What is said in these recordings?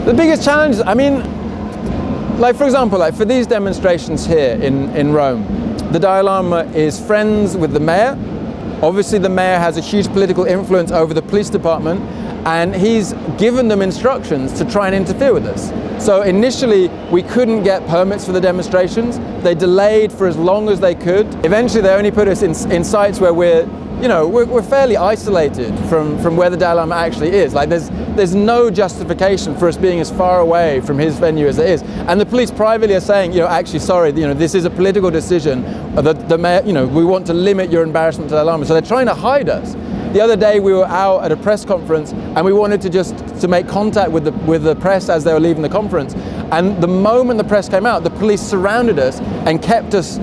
The biggest challenge, I mean, like for example, like for these demonstrations here in Rome, the Dalai Lama is friends with the mayor. Obviously the mayor has a huge political influence over the police department, and he's given them instructions to try and interfere with us. So initially we couldn't get permits for the demonstrations. They delayed for as long as they could. Eventually they only put us in sites where we're fairly isolated from where the Dalai Lama actually is. Like there's no justification for us being as far away from his venue as it is. And the police privately are saying, actually sorry, this is a political decision. The mayor, we want to limit your embarrassment to the Dalai Lama. So they're trying to hide us. The other day we were out at a press conference and we wanted to make contact with the press as they were leaving the conference. And the moment the press came out, the police surrounded us and kept us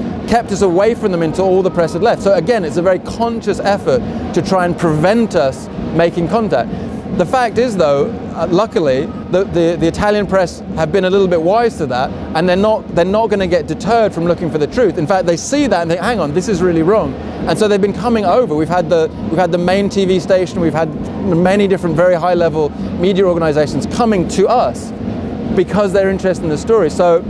away from them until all the press had left. So again, it's a very conscious effort to try and prevent us making contact. The fact is though, luckily, the Italian press have been a little bit wise to that, and they're not going to get deterred from looking for the truth. In fact, they see that and think, hang on, this is really wrong. And so they've been coming over. We've had the main TV station, we've had many different very high level media organizations coming to us because they're interested in the story. So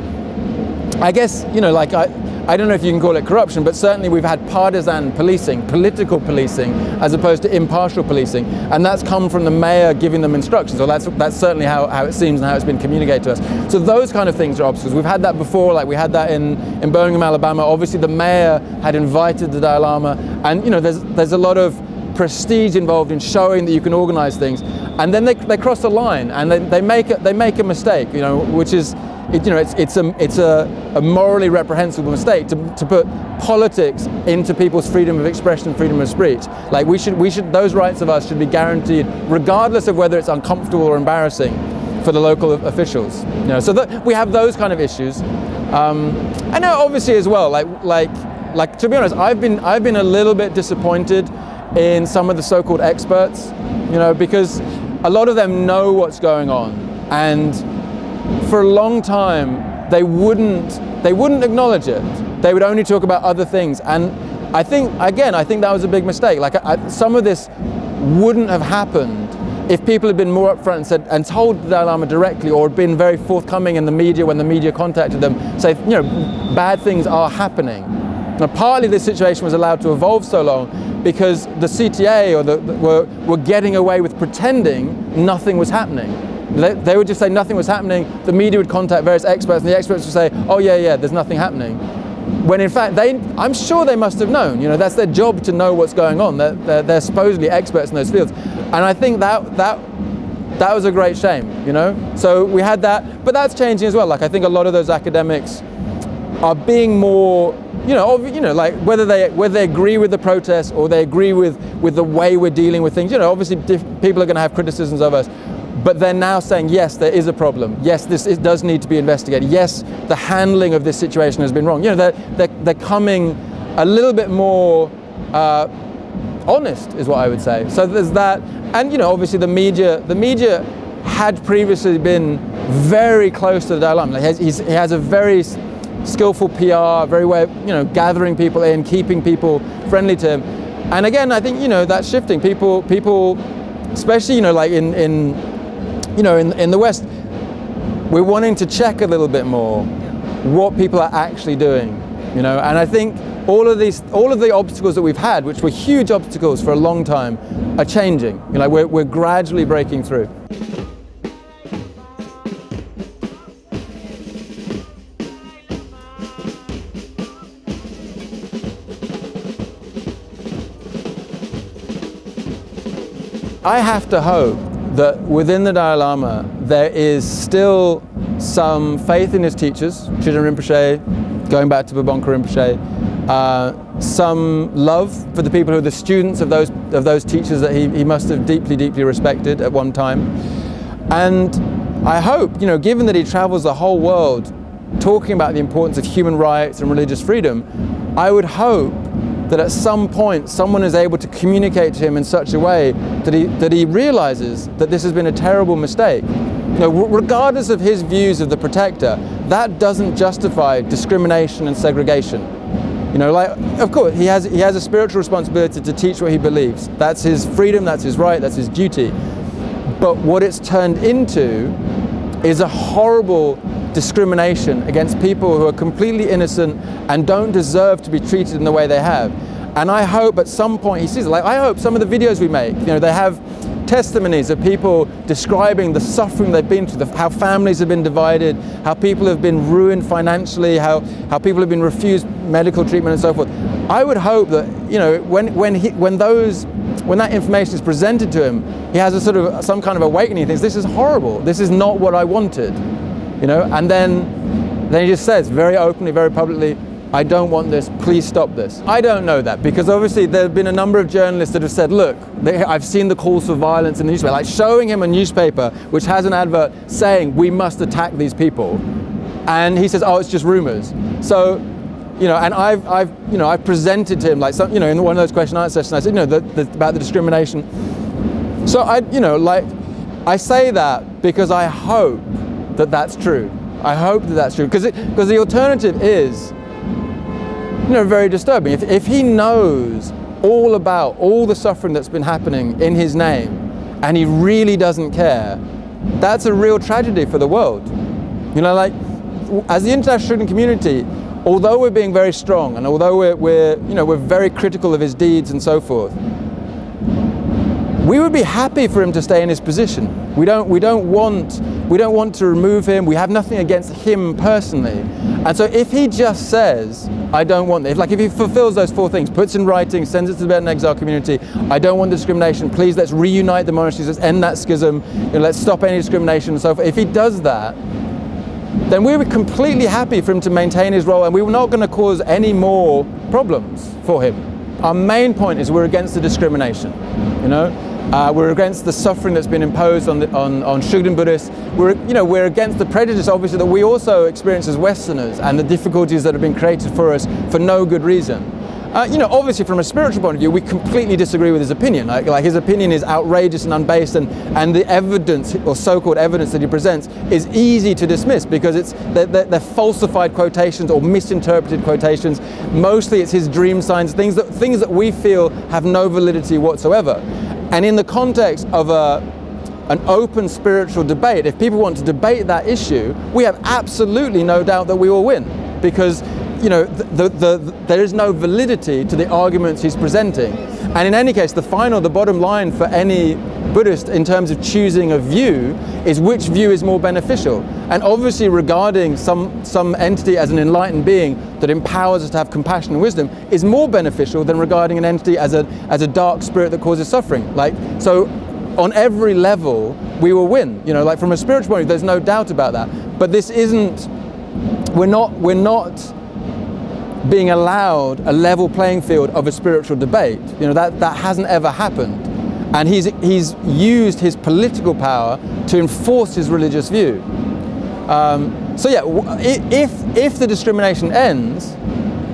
I guess, I don't know if you can call it corruption, but certainly we've had partisan policing, political policing, as opposed to impartial policing. And that's come from the mayor giving them instructions, or that's certainly how it seems and how it's been communicated to us. So those kind of things are obstacles. We've had that before, like we had that in Birmingham, Alabama. Obviously the mayor had invited the Dalai Lama, and there's a lot of prestige involved in showing that you can organize things. And then they cross the line and they make a mistake, which is, it's a morally reprehensible mistake to put politics into people's freedom of expression, freedom of speech. Like those rights of us should be guaranteed, regardless of whether it's uncomfortable or embarrassing for the local officials. So that we have those kind of issues. I know, obviously as well, like to be honest, I've been a little bit disappointed in some of the so-called experts, because a lot of them know what's going on, and for a long time they wouldn't acknowledge it. They would only talk about other things, and I think that was a big mistake. Like some of this wouldn't have happened if people had been more upfront and said and told the Dalai Lama directly, or had been very forthcoming in the media when the media contacted them, say bad things are happening. Now, partly this situation was allowed to evolve so long because the CTA were getting away with pretending nothing was happening. They would just say nothing was happening. The media would contact various experts, and the experts would say, oh yeah, there's nothing happening. When in fact, I'm sure they must have known. That's their job to know what's going on. They're supposedly experts in those fields. And I think that was a great shame, So we had that, but that's changing as well. Like I think a lot of those academics are being more, like whether they agree with the protests or they agree with the way we're dealing with things. Obviously people are going to have criticisms of us, but they're now saying, yes, there is a problem. Yes, it does need to be investigated. Yes, the handling of this situation has been wrong. They're coming a little bit more honest, is what I would say. So there's that, and obviously the media had previously been very close to the Dalai Lama. He has a very skillful PR, very way of gathering people in, keeping people friendly to him. And again, I think that's shifting. People, especially like in the West, we're wanting to check a little bit more what people are actually doing. And I think all of the obstacles that we've had, which were huge obstacles for a long time, are changing. We're gradually breaking through. I have to hope that within the Dalai Lama there is still some faith in his teachers, Trijang Rinpoche, going back to Babonka Rinpoche, some love for the people who are the students of those teachers that he must have deeply, deeply respected at one time. And I hope, given that he travels the whole world talking about the importance of human rights and religious freedom, I would hope that at some point someone is able to communicate to him in such a way that he realizes that this has been a terrible mistake. Regardless of his views of the protector, that doesn't justify discrimination and segregation. Of course, he has a spiritual responsibility to teach what he believes. That's his freedom, that's his right, that's his duty. But what it's turned into is a horrible discrimination against people who are completely innocent and don't deserve to be treated in the way they have. And I hope at some point he sees it. Like, I hope some of the videos we make, you know, they have testimonies of people describing the suffering they've been through, how families have been divided, how people have been ruined financially, how people have been refused medical treatment and so forth. I would hope that, you know, when that information is presented to him, he has a sort of some kind of awakening. He thinks, this is horrible. This is not what I wanted, you know. And then he just says very openly, very publicly, I don't want this, please stop this. I don't know that, because obviously there have been a number of journalists that have said, look, I've seen the calls for violence in the newspaper, like showing him a newspaper which has an advert saying we must attack these people. And he says, oh, it's just rumors. So, you know, and I've presented to him, like, some, you know, in one of those question and answer sessions, I said, you know, about the discrimination. So I say that because I hope that that's true. I hope that that's true, because the alternative is, you know, very disturbing. If he knows all about all the suffering that's been happening in his name and he really doesn't care, that's a real tragedy for the world. You know, like, as the International Shugden Community, although we're being very strong and although we're very critical of his deeds and so forth, we would be happy for him to stay in his position. We don't want to remove him. We have nothing against him personally. And so if he just says, I don't want this, like if he fulfills those four things, puts in writing, sends it to the Tibetan exile community, I don't want discrimination, please let's reunite the monasteries, let's end that schism, you know, let's stop any discrimination and so forth. If he does that, then we were completely happy for him to maintain his role, and we were not going to cause any more problems for him. Our main point is we're against the discrimination, you know. We're against the suffering that's been imposed on Shugden Buddhists. We're against the prejudice, obviously, that we also experience as Westerners, and the difficulties that have been created for us for no good reason. You know, obviously from a spiritual point of view, we completely disagree with his opinion. Like his opinion is outrageous and unbased, and the evidence, or so-called evidence that he presents, is easy to dismiss because they're falsified quotations or misinterpreted quotations. Mostly it's his dream signs, things that we feel have no validity whatsoever. And in the context of an open spiritual debate, if people want to debate that issue, we have absolutely no doubt that we will win, because, you know, there is no validity to the arguments he's presenting. And in any case, the bottom line for any Buddhist in terms of choosing a view is which view is more beneficial. And obviously regarding some entity as an enlightened being that empowers us to have compassion and wisdom is more beneficial than regarding an entity as a dark spirit that causes suffering. Like, so on every level we will win. You know, like from a spiritual point of view, there's no doubt about that. But this isn't, we're not being allowed a level playing field of a spiritual debate. You know, that hasn't ever happened. And he's used his political power to enforce his religious view. So yeah, if the discrimination ends,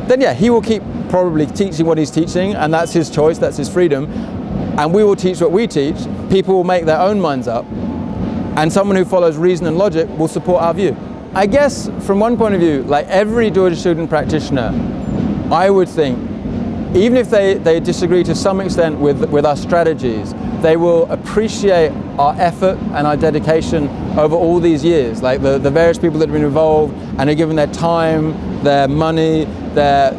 then yeah, he will keep probably teaching what he's teaching, and that's his choice, that's his freedom. And we will teach what we teach. People will make their own minds up, and someone who follows reason and logic will support our view. I guess from one point of view, like every Dorje Shugden practitioner, I would think, even if they disagree to some extent with our strategies, they will appreciate our effort and our dedication over all these years. Like the various people that have been involved and are given their time, their money, their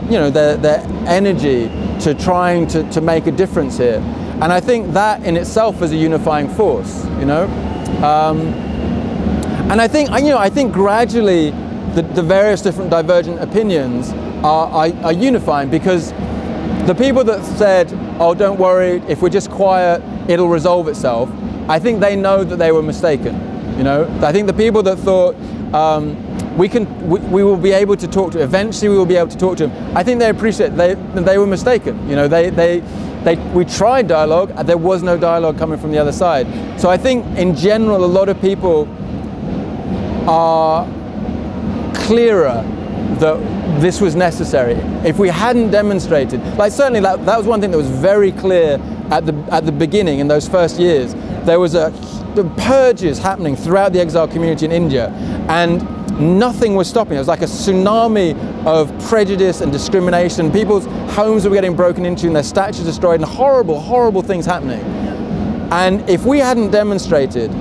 energy to trying to make a difference here. And I think that in itself is a unifying force, you know. And I think gradually the various different divergent opinions are unifying, because the people that said, oh, don't worry, if we're just quiet, it'll resolve itself, I think they know that they were mistaken. You know, I think the people that thought we will be able to talk to, eventually we will be able to talk to them, I think they appreciate they were mistaken. You know, we tried dialogue, and there was no dialogue coming from the other side. So I think in general, a lot of people are clearer that this was necessary. If we hadn't demonstrated, like certainly that was one thing that was very clear at the beginning in those first years. There was the purges happening throughout the exile community in India, and nothing was stopping. It was like a tsunami of prejudice and discrimination. People's homes were getting broken into and their statues destroyed, and horrible, horrible things happening. And if we hadn't demonstrated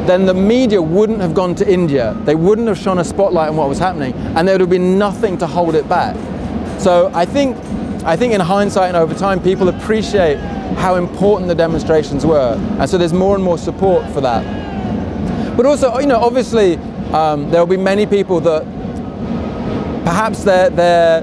then the media wouldn't have gone to India. They wouldn't have shone a spotlight on what was happening, and there would have been nothing to hold it back. So I think in hindsight and over time, people appreciate how important the demonstrations were, and so there's more and more support for that. But also, you know, obviously, there will be many people that perhaps they're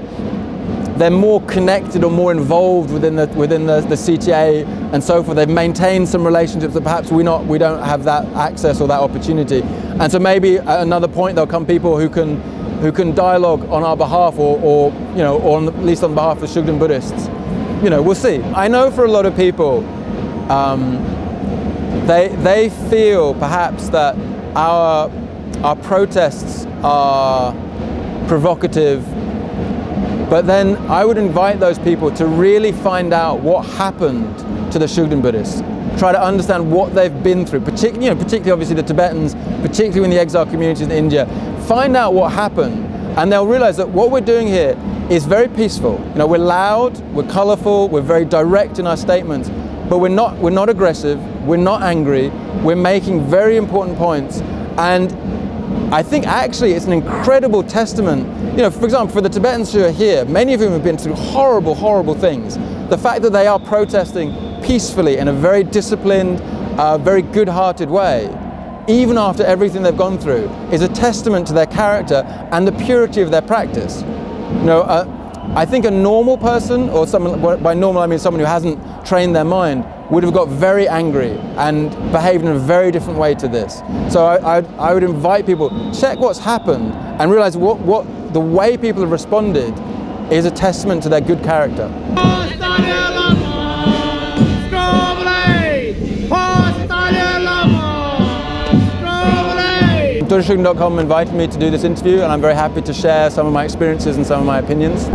more connected or more involved within the CTA and so forth. They've maintained some relationships that perhaps we don't have that access or that opportunity. And so maybe at another point there'll come people who can dialogue on our behalf, or you know, or at least on behalf of Shugden Buddhists. You know, we'll see. I know for a lot of people, they feel perhaps that our protests are provocative. But then I would invite those people to really find out what happened to the Shugden Buddhists. Try to understand what they've been through, particularly obviously the Tibetans, particularly in the exile communities in India. Find out what happened, and they'll realize that what we're doing here is very peaceful. You know, we're loud, we're colorful, we're very direct in our statements, but we're not aggressive, we're not angry, we're making very important points. And I think actually it's an incredible testament. You know, for example, for the Tibetans who are here, many of whom have been through horrible, horrible things, the fact that they are protesting peacefully in a very disciplined, very good-hearted way, even after everything they've gone through, is a testament to their character and the purity of their practice. You know, I think a normal person, or someone, by normal I mean someone who hasn't trained their mind, would have got very angry and behaved in a very different way to this. So I would invite people, check what's happened and realize what the way people have responded is a testament to their good character. DorjeShugden.com invited me to do this interview, and I'm very happy to share some of my experiences and some of my opinions.